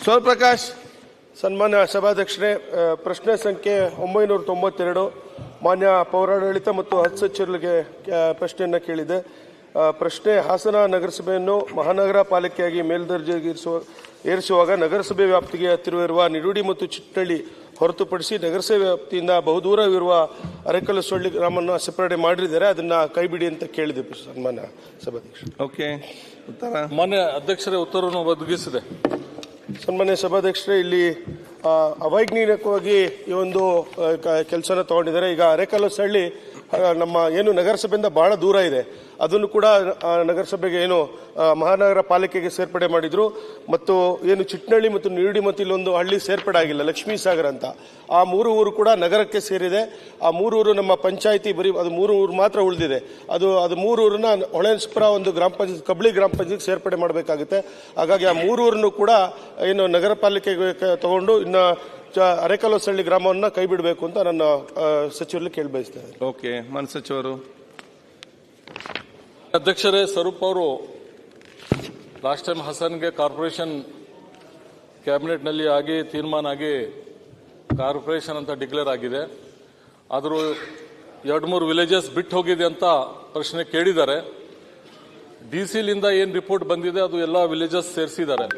ಸೋಮಪ್ರಕಾಶ್. ಸನ್ಮಾನ್ಯ ಸಭಾಧ್ಯಕ್ಷರೇ, ಪ್ರಶ್ನೆ ಸಂಖ್ಯೆ 992 ಮಾನ್ಯ ಪೌರಾಡಳಿತ ಮತ್ತು ಹಜ್ ಸಚಿವರಿಗೆ ಪ್ರಶ್ನೆಯನ್ನು ಕೇಳಿದೆ. ಪ್ರಶ್ನೆ: ಹಾಸನ ನಗರಸಭೆಯನ್ನು ಮಹಾನಗರ ಪಾಲಿಕೆಯಾಗಿ ಮೇಲ್ದರ್ಜೆಗೆ ಏರಿಸುವಾಗ ನಗರಸಭೆ ವ್ಯಾಪ್ತಿಗೆ ಹತ್ತಿರವಿರುವ ನಿಡುಡಿ ಮತ್ತು ಚಿಟ್ಟಳ್ಳಿ ಹೊರತುಪಡಿಸಿ ನಗರಸಭೆ ವ್ಯಾಪ್ತಿಯಿಂದ ಬಹುದೂರವಿರುವ ಅರೆಕಲ್ಲು ಸೊಳ್ಳಿ ಗ್ರಾಮವನ್ನು ಸೆಪರೇಟ್ ಮಾಡಿದ್ದಾರೆ, ಅದನ್ನ ಕೈಬಿಡಿ ಅಂತ ಕೇಳಿದೆ ಸನ್ಮಾನ್ಯ ಸಭಾಧ್ಯಕ್ಷರು. ಓಕೆ, ಉತ್ತರ. ಮಾನ್ಯ ಅಧ್ಯಕ್ಷರೇ, ಉತ್ತರವನ್ನು ಒದಗಿಸಿದೆ. ಸನ್ಮಾನ್ಯ ಸಭಾಧ್ಯಕ್ಷರೇ, ಇಲ್ಲಿ ಅವೈಜ್ಞಾನಿಕವಾಗಿ ಈ ಒಂದು ಕೆಲಸನ ತಗೊಂಡಿದ್ದಾರೆ. ಈಗ ಅರೆಕಲ್ಲು ಸಳ್ಳಿ ನಮ್ಮ ಏನು ನಗರಸಭೆಯಿಂದ ಬಹಳ ದೂರ ಇದೆ, ಅದನ್ನು ಕೂಡ ನಗರಸಭೆಗೆ ಏನು ಮಹಾನಗರ ಪಾಲಿಕೆಗೆ ಸೇರ್ಪಡೆ ಮಾಡಿದ್ರು. ಮತ್ತು ಏನು ಚಿಟ್ನಳ್ಳಿ ಮತ್ತು ನಿರುಡಿ ಮತ್ತು ಇಲ್ಲೊಂದು ಹಳ್ಳಿ ಸೇರ್ಪಡೆ ಆಗಿಲ್ಲ, ಲಕ್ಷ್ಮೀ ಸಾಗರ್ ಅಂತ. ಆ 3 ಊರು ಕೂಡ ನಗರಕ್ಕೆ ಸೇರಿದೆ. ಆ 3 ಊರು ನಮ್ಮ ಪಂಚಾಯಿತಿ ಬರೀ ಅದು 3 ಊರು ಮಾತ್ರ ಉಳಿದಿದೆ. ಅದು 3 ಊರನ್ನ ಹೊಳೆನರಸೀಪುರ ಒಂದು ಗ್ರಾಮ ಪಂಚಾಯತ್, ಕಬ್ಳಿ ಗ್ರಾಮ ಪಂಚಾಯತ್ ಸೇರ್ಪಡೆ ಮಾಡಬೇಕಾಗುತ್ತೆ. ಹಾಗಾಗಿ ಆ 3 ಊರನ್ನು ಕೂಡ ಏನು ನಗರ ಪಾಲಿಕೆಗೆ ತಗೊಂಡು ಇನ್ನು ಅರೆಕಲ್ಲು ಸಳ್ಳಿ ಗ್ರಾಮವನ್ನು ಕೈ ಬಿಡಬೇಕು ಅಂತ ನನ್ನ ಸಚಿವರಲ್ಲಿ ಕೇಳಿ ಬಯಸ್ತೇನೆ. ಓಕೆ, ಮಾನ್ಯ ಸಚಿವರು. ಅಧ್ಯಕ್ಷರೇ, ಸ್ವರೂಪ್ ಅವರು ಲಾಸ್ಟ್ ಟೈಮ್ ಹಸನ್ಗೆ ಕಾರ್ಪೊರೇಷನ್ ಕ್ಯಾಬಿನೆಟ್ನಲ್ಲಿ ಆಗಿ ತೀರ್ಮಾನ ಆಗಿ ಕಾರ್ಪೊರೇಷನ್ ಅಂತ ಡಿಕ್ಲೇರ್ ಆಗಿದೆ. ಆದರೂ 2-3 ವಿಲೇಜಸ್ ಬಿಟ್ಟು ಹೋಗಿದೆ ಅಂತ ಪ್ರಶ್ನೆ ಕೇಳಿದ್ದಾರೆ. ಡಿಸಿಲಿಂದ ಏನು ರಿಪೋರ್ಟ್ ಬಂದಿದೆ ಅದು ಎಲ್ಲ ವಿಲೇಜಸ್ ಸೇರಿಸಿದ್ದಾರೆ.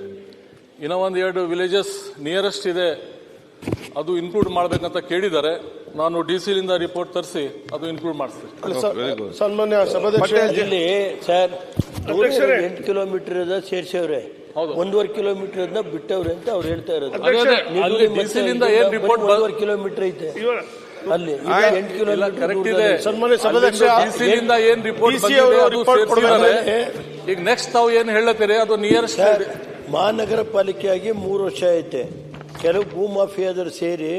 ಇನ್ನೂ 1-2 ವಿಲೇಜಸ್ ನಿಯರೆಸ್ಟ್ ಇದೆ, ಅದು ಇನ್ಕ್ಲೂಡ್ ಮಾಡಬೇಕಂತ ಕೇಳಿದ್ದಾರೆ. ನಾನು ಡಿಸಿಲಿಂದ ರಿಪೋರ್ಟ್ ತರಿಸಿ ಅದು ಇನ್ಕ್ಲೂಡ್ ಮಾಡಿಸ್ತೀನಿ. ಸನ್ಮಾನ್ಯ ಸಭಾಧ್ಯಕ್ಷರಲ್ಲಿ ಸರ್ 8 ಕಿಲೋಮೀಟರ್ ಸೇರಿಸವ್ರೆ, 1.5 ಕಿಲೋಮೀಟರ್ ಬಿಟ್ಟವ್ರೆ ಅಂತ ಅವ್ರು ಹೇಳ್ತಾ ಇರೋದು. ಡಿಸಿಲಿಂದ ಏನ್ ರಿಪೋರ್ಟ್ 1.5 ಕಿಲೋಮೀಟರ್ ಐತೆ ಅಲ್ಲಿ, 8 ಕಿಲೋಮೀಟರ್ ಕರೆಕ್ಟ್ ಇದೆ. ಸನ್ಮಾನ್ಯ ಸಭಾಧ್ಯಕ್ಷ, ಡಿಸಿಲಿಂದ ಏನ್ ರಿಪೋರ್ಟ್ ಬಂದಿದೆ ಈಗ ನೆಕ್ಸ್ಟ್ ತಾವು ಏನ್ ಹೇಳತ್ತೀರಿ ಅದು ನಿಯರೆಸ್ಟ್. ಮಹಾನಗರ ಪಾಲಿಕೆಯಾಗಿ 3 ವರ್ಷ ಐತೆ. ಕೆಲವು ಭೂ ಮಾಫಿಯಾದರು ಸೇರಿ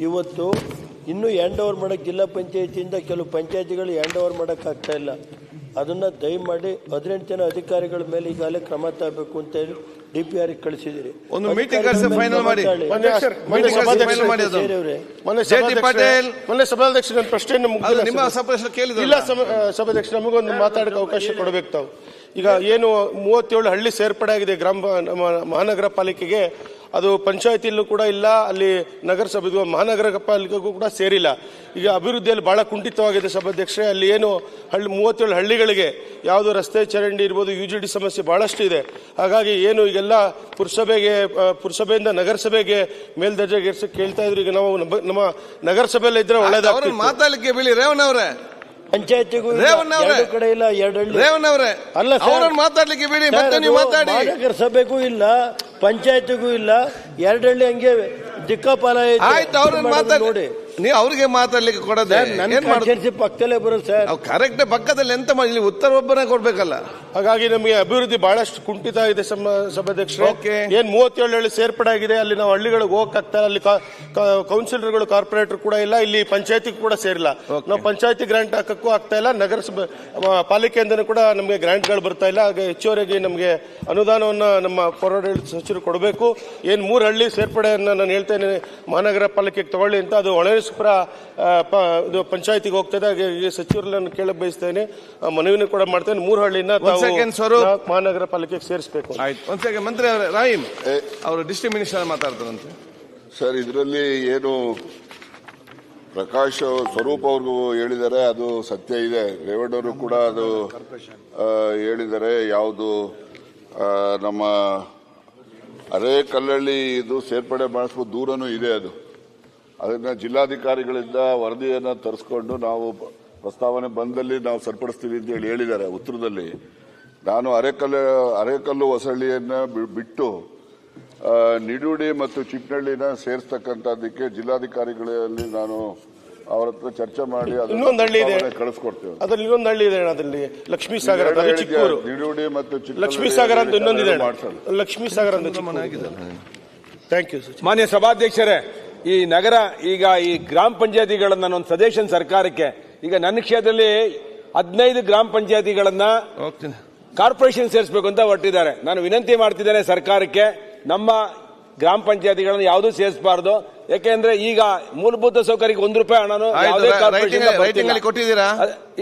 ಇವತ್ತು ಇನ್ನೂ ಹ್ಯಾಂಡ್ ಓವರ್ ಮಾಡಕ್ಕೆ ಜಿಲ್ಲಾ ಪಂಚಾಯತಿಯಿಂದ ಕೆಲವು ಪಂಚಾಯತಿಗಳು ಹ್ಯಾಂಡ್ ಓವರ್ ಮಾಡಕ್ ಆಗ್ತಾ ಇಲ್ಲ. ಅದನ್ನ ದಯಮಾಡಿ 18 ಜನ ಅಧಿಕಾರಿಗಳ ಮೇಲೆ ಈಗಾಗಲೇ ಕ್ರಮ ತಗಬೇಕು ಅಂತ ಹೇಳಿ DPR ಕಳಿಸಿದಿರಿ. ಒಂದು ಮೀಟಿಂಗ್ ಫೈನಲ್ ಮಾಡಿ. ಸಭಾಧ್ಯಕ್ಷ, ನನ್ನ ಪ್ರಶ್ನೆಯನ್ನು ನಿಮ್ಮ ಕೇಳಿದ್ರೆ ಇಲ್ಲ ಸಭಾಧ್ಯಕ್ಷ, ನಮಗೊಂದು ಮಾತಾಡಕ್ಕೆ ಅವಕಾಶ ಕೊಡಬೇಕು ತಾವು. ಈಗ ಏನು 37 ಹಳ್ಳಿ ಸೇರ್ಪಡೆ ಆಗಿದೆ ಮಹಾನಗರ ಪಾಲಿಕೆಗೆ, ಅದು ಪಂಚಾಯತಿಯಲ್ಲೂ ಕೂಡ ಇಲ್ಲ, ಅಲ್ಲಿ ನಗರಸಭೆಗೂ ಮಹಾನಗರ ಪಾಲಿಕೆಗೂ ಕೂಡ ಸೇರಿಲ್ಲ. ಈಗ ಅಭಿವೃದ್ಧಿಯಲ್ಲಿ ಬಹಳ ಕುಂಠಿತವಾಗಿದೆ ಸಭಾಧ್ಯಕ್ಷರೇ. ಅಲ್ಲಿ ಏನು 37 ಹಳ್ಳಿಗಳಿಗೆ ಯಾವುದು ರಸ್ತೆ ಚರಂಡಿ ಇರ್ಬೋದು, UGD ಸಮಸ್ಯೆ ಬಹಳಷ್ಟು ಇದೆ. ಹಾಗಾಗಿ ಏನು ಈಗೆಲ್ಲ ಪುರಸಭೆಯಿಂದ ನಗರಸಭೆಗೆ ಮೇಲ್ದರ್ಜೆಗೆ ಕೇಳ್ತಾ ಇದ್ರು. ಈಗ ನಾವು ನಮ್ಮ ನಗರಸಭೆಯಲ್ಲಿ ಇದ್ರೆ ಒಳ್ಳೇದಾಗ್ತದೆ. ಮಾತಾಡ್ಲಿಕ್ಕೆ ಬಿಳಿ ರೇವಣ್ಣವ್ರೆ, ಪಂಚಾಯತಿಗೂ ಕಡೆ ಇಲ್ಲ, 2 ಹಳ್ಳಿ ರೇವಣ್ಣವ್ರೆ ಅಲ್ಲ ಮಾತಾಡ್ಲಿಕ್ಕೆ ಬಿಡಿ, ಮತ್ತೆ ನೀವು ಮಾತಾಡಿ. ನಗರ ಸಭೆಗೂ ಇಲ್ಲ, ಪಂಚಾಯತಿಗೂ ಇಲ್ಲ, 2 ಹಳ್ಳಿ ಹಂಗೆ ದಿಕ್ಕಾಪಾಲ ಆಯ್ತು. ಅವ್ರನ್ನ ಮಾತಾಡಿ, ನೀವು ಅವ್ರಿಗೆ ಮಾತಾಡ್ಲಿಕ್ಕೆ ಕೊಡದೆ ಪಕ್ಕದಲ್ಲೇ ಬರುತ್ತೆ ಸರ್. ಕರೆಕ್ಟ್ ಪಕ್ಕದಲ್ಲಿ ಎಂತ ಮಾಡಿ, ಇಲ್ಲಿ ಉತ್ತರ ಒಬ್ಬನೇ ಕೊಡ್ಬೇಕಲ್ಲ. ಹಾಗಾಗಿ ನಮಗೆ ಅಭಿವೃದ್ಧಿ ಬಹಳಷ್ಟು ಕುಂಠಿತ ಆಗಿದೆ ಸಭಾಧ್ಯಕ್ಷರು. ಏನ್ 37 ಹಳ್ಳಿ ಸೇರ್ಪಡೆ ಆಗಿದೆ, ಅಲ್ಲಿ ನಾವು ಹಳ್ಳಿಗಳಿಗೆ ಹೋಗಕ್ಕಾಗ್ತಾ, ಅಲ್ಲಿ ಕೌನ್ಸಿಲರ್ಗಳು ಕಾರ್ಪೊರೇಟರ್ ಕೂಡ ಇಲ್ಲ, ಇಲ್ಲಿ ಪಂಚಾಯತಿ ಕೂಡ ಸೇರಿಲ್ಲ. ನಾವು ಪಂಚಾಯತಿ ಗ್ರಾಂಟ್ ಹಾಕಕ್ಕೂ ಆಗ್ತಾ ಇಲ್ಲ, ನಗರಸಭೆ ಪಾಲಿಕೆಯಿಂದನೂ ಕೂಡ ನಮಗೆ ಗ್ರಾಂಟ್ಗಳು ಬರ್ತಾ ಇಲ್ಲ. ಹಾಗೆ ಹೆಚ್ಚುವರೆಗೆ ನಮಗೆ ಅನುದಾನವನ್ನ ನಮ್ಮ ಪೌರಾಡಳಿತ ಸಚಿವರು ಕೊಡಬೇಕು. ಏನ್ 3 ಹಳ್ಳಿ ಸೇರ್ಪಡೆಯನ್ನ ನಾನು ಹೇಳ್ತೇನೆ ಮಹಾನಗರ ಪಾಲಿಕೆಗೆ ತಗೊಳ್ಳಿ ಅಂತ, ಅದು ಹೊಳೆನರಸೀಪುರ ಪಂಚಾಯತಿಗೆ ಹೋಗ್ತದೆ. ಹಾಗೆ ಸಚಿವರಲ್ಲಿ ನಾನು ಕೇಳಕ್ ಬಯಸ್ತೇನೆ, ಮನವಿನೂ ಕೂಡ ಮಾಡ್ತೇನೆ, 3 ಹಳ್ಳಿನ ಮಹಾನಗರ ಪಾಲಿಕೆಗೆ ಸೇರಿಸಬೇಕು. ಆಯ್ತು, ಮಂತ್ರಿ ಅವರೇ, ರಾಹಿಂ ಅವರು ಡಿಸ್ಟ್ರಿಕ್ಟ್ ಮಿನಿಸ್ಟರ್ ಮಾತಾಡ್ತಾರಂತೆ. ಸರ್, ಇದರಲ್ಲಿ ಏನು ಪ್ರಕಾಶ್ ಸ್ವರೂಪ್ ಅವ್ರಿಗೂ ಹೇಳಿದ್ದಾರೆ, ಅದು ಸತ್ಯ ಇದೆ. ರೇವಣ್ಣವರು ಕೂಡ ಅದು ಹೇಳಿದ್ದಾರೆ. ಯಾವುದು ನಮ್ಮ ಅರೇಕಲ್ಲಳ್ಳಿ ಇದು ಸೇರ್ಪಡೆ ಮಾಡಿಸ್ಬೋದು, ದೂರನೂ ಇದೆ. ಅದನ್ನ ಜಿಲ್ಲಾಧಿಕಾರಿಗಳಿಂದ ವರದಿಯನ್ನು ತರಿಸ್ಕೊಂಡು ನಾವು ಪ್ರಸ್ತಾವನೆ ಬಂದಲ್ಲಿ ನಾವು ಸರಿಪಡಿಸ್ತೀವಿ ಅಂತ ಹೇಳಿದ್ದಾರೆ ಉತ್ತರದಲ್ಲಿ. ನಾನು ಅರೇಕಲ್ಲು ಹೊಸಳ್ಳಿಯನ್ನ ಬಿಟ್ಟು ನಿಡುಡಿ ಮತ್ತು ಚಿಟ್ನಳ್ಳಿನ ಸೇರಿಸ್ತಕ್ಕಂಥದ್ದಕ್ಕೆ ಜಿಲ್ಲಾಧಿಕಾರಿಗಳಲ್ಲಿ ನಾನು ಅವರ ಹತ್ರ ಚರ್ಚೆ ಮಾಡಿ ಇನ್ನೊಂದು ಹಳ್ಳಿ ಇದೆ ಕಳಿಸ್ಕೊಡ್ತೇವೆ. ಅದ್ರಲ್ಲಿ ಇನ್ನೊಂದು ಹಳ್ಳಿ ಇದೆ, ಅದರಲ್ಲಿ ಲಕ್ಷ್ಮೀ ಸಾಗರ, ನಿಡುಡಿ ಮತ್ತು ಲಕ್ಷ್ಮೀ ಸಾಗರ ಅಂತ ಇನ್ನೊಂದಿದೆ, ಲಕ್ಷ್ಮೀ ಸಾಗರ ಅಂತ. Thank you. ಮಾನ್ಯ ಸಭಾಧ್ಯಕ್ಷರೇ, ಈ ನಗರ ಈಗ ಈ ಗ್ರಾಮ ಪಂಚಾಯತಿಗಳನ್ನ ಒಂದು ಸಜೆಷನ್ ಸರ್ಕಾರಕ್ಕೆ, ಈಗ ನನ್ನ ಕ್ಷೇತ್ರದಲ್ಲಿ 15 ಗ್ರಾಮ ಪಂಚಾಯತಿಗಳನ್ನ ಕಾರ್ಪೊರೇಷನ್ ಸೇರಿಸಬೇಕು ಅಂತ ಹೊರಟಿದ್ದಾರೆ. ನಾನು ವಿನಂತಿ ಮಾಡ್ತಿದ್ದೇನೆ ಸರ್ಕಾರಕ್ಕೆ, ನಮ್ಮ ಗ್ರಾಮ ಪಂಚಾಯತಿಗಳನ್ನು ಯಾವುದೂ ಸೇರಿಸಬಾರದು. ಯಾಕೆಂದ್ರೆ ಈಗ ಮೂಲಭೂತ ಸೌಕರ್ಯಕ್ಕೆ ₹1 ಹಣನು ಕೊಟ್ಟಿದ್ದೀರಾ?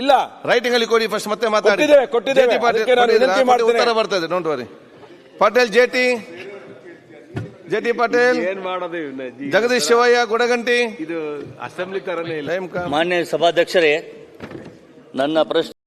ಇಲ್ಲ, ರೈಟಿಂಗ್ ಅಲ್ಲಿ ಕೊಡಿ ಫಸ್ಟ್, ಮತ್ತೆ ಮಾತಾಡಿ. ಕೊಟ್ಟಿದ್ದೇವೆ. ಉತ್ತರ ಬರ್ತದೆ, ಡೋಂಟ್ ವರಿ. ಪಾಟೀಲ್ ಜೆಟಿ ಜೆ.ಟಿ. ಪಾಟೀಲ್, ಏನ್ ಮಾಡೋದು ಜಗದೀಶ್ ಶಿವಯ್ಯ ಗುಡಗಂಟಿ. ಇದು ಅಸೆಂಬ್ಲಿ ತರನೇ ಇಲ್ಲ. Time come. ಮಾನ್ಯ ಸಭಾಧ್ಯಕ್ಷರೇ, ನನ್ನ ಪ್ರಶ್ನೆ